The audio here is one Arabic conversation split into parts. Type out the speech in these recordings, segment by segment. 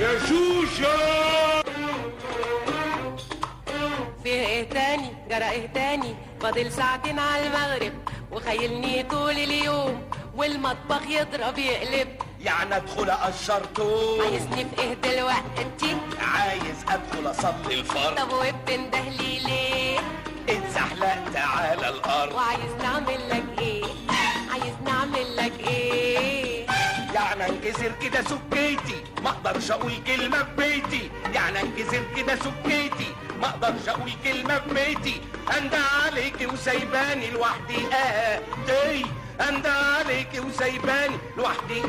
يا شوشة. فيه ايه تاني؟ جرى ايه تاني؟ فاضل ساعتين على المغرب وخيلني طول اليوم والمطبخ يضرب يقلب. يعني ادخل اقشر توم؟ عايزني في ايه دلوقتي؟ عايز ادخل اصلي الفرض. طب وبتندهلي ليه؟ اتزحلقت على الارض. وعايز نعمل لك ايه؟ عايز نعمل لك ايه؟ يعني انكسر كده سكيتي ما اقدرش اقول كلمه في بيتي. يعني انكسر كده سكيتي ما اقدرش اقول كلمه في بيتي. اندى عليكي وسايباني لوحدي دي. اندى عليكي وسايباني لوحدي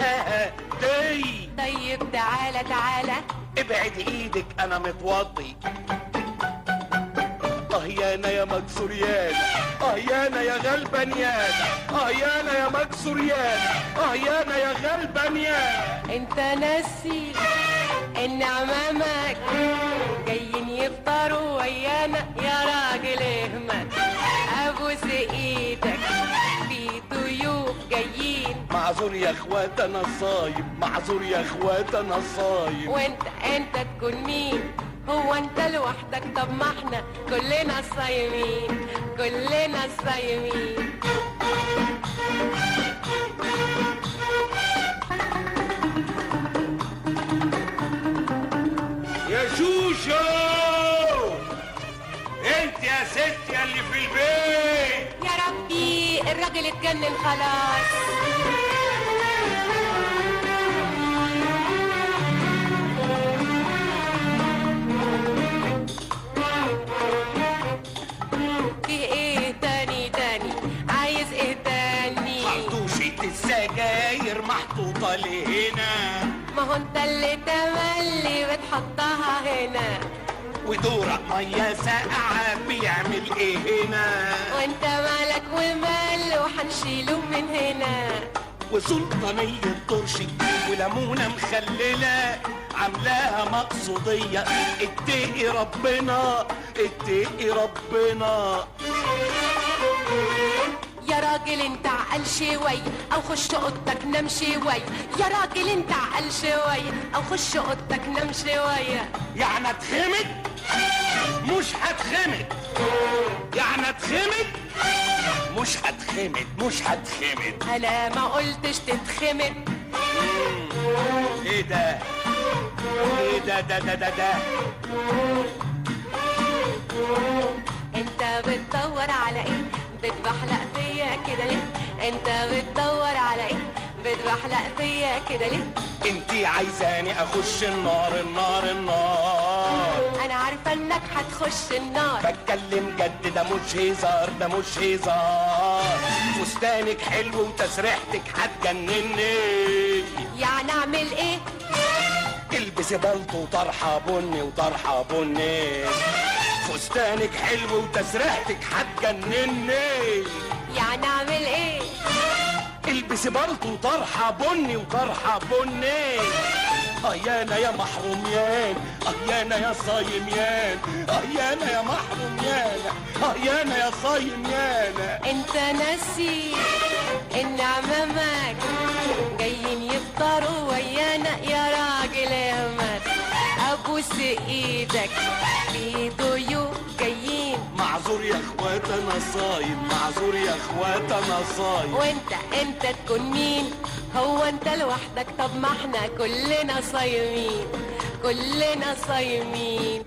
دي. طيب تعالى تعالى ابعد ايدك انا متوضي. يانا يا مكسور يانا، يانا يا غلبان يانا، يانا يا مكسور يانا، يانا يا غلبان يانا. انت ناسي ان عمامك جايين يفطروا ويانا يا راجل اهمل. ابوس ايدك في ضيوف جايين. معذور يا اخوات انا صايم، معذور يا اخوات انا صايم. وانت تكون مين؟ هو انت لوحدك؟ طب ما احنا كلنا صايمين، كلنا صايمين. يا شوشو انت يا ست يا اللي في البيت. يا ربي الراجل اتجنن خلاص. في ايه تاني؟ عايز ايه تاني؟ خرطوشة السجاير محطوطة لهنا. ما هو انت اللي تملي بتحطها هنا. ودورق مية ساقعة بيعمل ايه هنا؟ وانت مالك ومال وحنشيله من هنا. وسلطانية طرشي وليمونة مخللة عاملاها مقصودية. اتقي ربنا اتقي ربنا. يا راجل انت عقل شوي او خش اوضتك نام شوي. يا راجل انت عقل شوي او خش اوضتك نام شوية. يعني اتخمد؟ مش هتخمد. يعني اتخمد؟ مش هتخمد مش هتخمد. انا ما قلتش تتخمد. ايه ده؟ ايه ده؟ انت بتدور على ايه؟ بتبحلق فيا كده ليه؟ انت بتدور على ايه؟ بتبحلق فيا كده ليه؟ انتي عايزاني اخش النار النار النار. انا عارفه انك هتخش النار. بتكلم جد ده مش هزار ده مش هزار. فستانك حلو وتسريحتك هتجنني. يعني اعمل ايه؟ البسي بلطو وطرحه بني وطرحه بني. فستانك حلو وتسريحتك هتجنني. يعني اعمل ايه؟ البسي بلطو وطرحه بني وطرحه بني. يانا يا محروميان، يانا يا صايميان، يانا يا محروميان، يانا يا صايميان. انت ناسي ان عمامك جايين يفطروا ويانا يا راجل اهمل. ابوس ايدك في ضيوف جايين. معذور يا اخوات انا صايم، معذور يا اخوات انا صايم. وانت تكون مين؟ هو انت لوحدك؟ طب ما احنا كلنا صايمين، كلنا صايمين.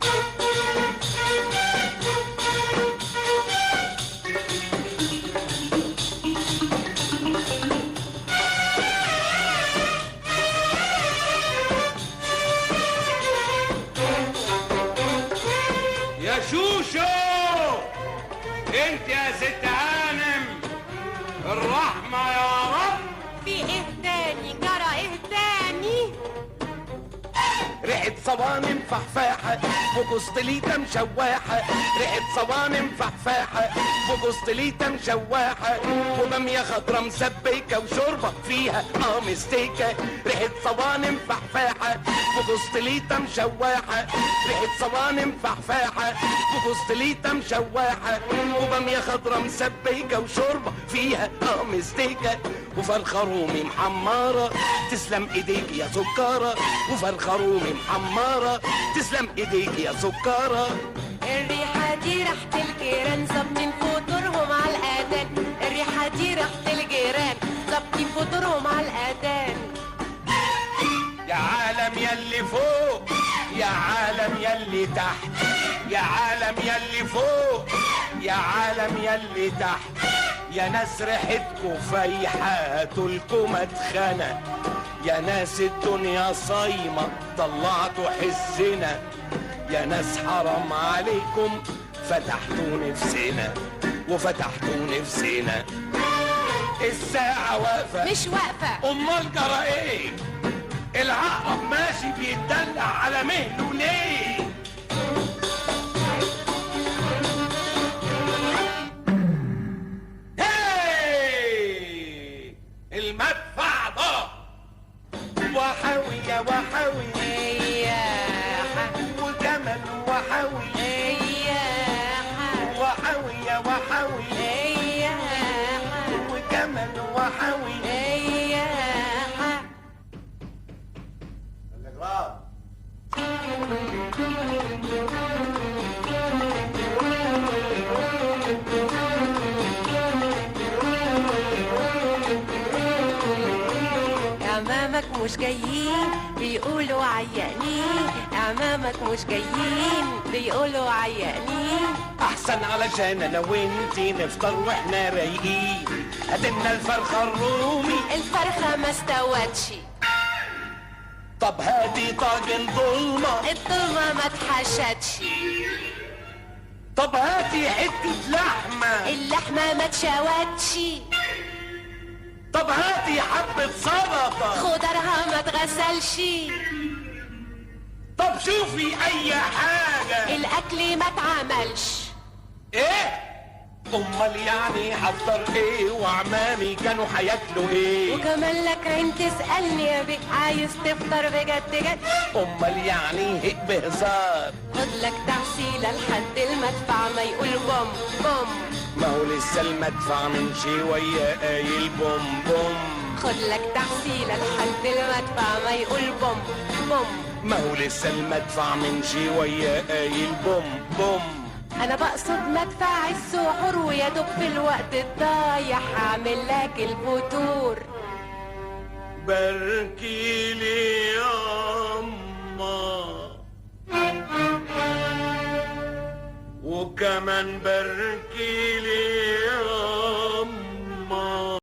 يا شوشو انت يا ست هانم الرحمة يا رب. في ايه تاني؟ جرى ايه تاني؟ ريحة صوانم فحفاحة وجوزتليتا مشواحة. ريحة صوانم فحفاحة وجوزتليتا مشواحة. وبامية خضرا مسبكة وشوربة فيها مستيكة. ريحة صوانم فحفاحة وجوزتليتا مشواحة. ريحة صوانم فحفاحة وجوزتليتا مشواحة. وبامية خضرا مسبكة وشوربة فيها مستيكة. وفرخة رومي محمرة تسلم ايديك يا سكارة. وفرخة رومي محمرة، تسلم ايديك يا سكارة. الريحة دي ريحة الجيران ظابطين فطورهم على الأذان. الريحة دي ريحة الجيران ظابطين فطورهم على الأذان. يا عالم يلي فوق، يا عالم يلي تحت، يا عالم يلي فوق، يا عالم يلي تحت. يا ناس ريحتكوا فايحة تلكوا مدخنة، يا ناس الدنيا صايمة طلعتوا حسنا. يا ناس حرام عليكم فتحتوا نفسنا وفتحتوا نفسنا. الساعة واقفة مش واقفة. امال جرى ايه؟ العقرب ماشي بيتدلع على مهله ليه؟ هاي المدفع ده وحوي يا وحوي وجمل وحوي وحوي يا وحوي وجمل وحوي. أمامك مش جايين بيقولوا عيانين، أمامك مش جايين بيقولوا عيانين. احسن علشان انا وانتي نفطر واحنا رايقين. هاتلنا الفرخه الرومي، الفرخة ما استوتش. طب هاتي طاجن ضلمه، الضلمة ما اتحشتش. طب هاتي حته لحمه، اللحمة ما اتشوتش. طب هاتي حبه سلطه، خضرها ما اتغسلش. طب شوفي اي حاجه. الأكل ما اتعملش. ايه؟ امال يعني هفطر ايه وعمامي كانوا هياكلوا ايه؟ وكمان لك عين تسألني يا بيه عايز تفطر بجد جد؟ امال يعني هيك بهزار. خد لك تحصيلة لحد المدفع ما يقول بوم بوم. ما هو لسه المدفع من شويه قايل بوم بوم. خد لك تحصيلة لحد المدفع ما يقول بوم بوم. ما هو لسه المدفع من شويه قايل بوم بوم. انا بقصد مدفع السحور ويا دوب في الوقت الضايع هعمل لك الفطور. باركي لي يا أما وكمان باركي لي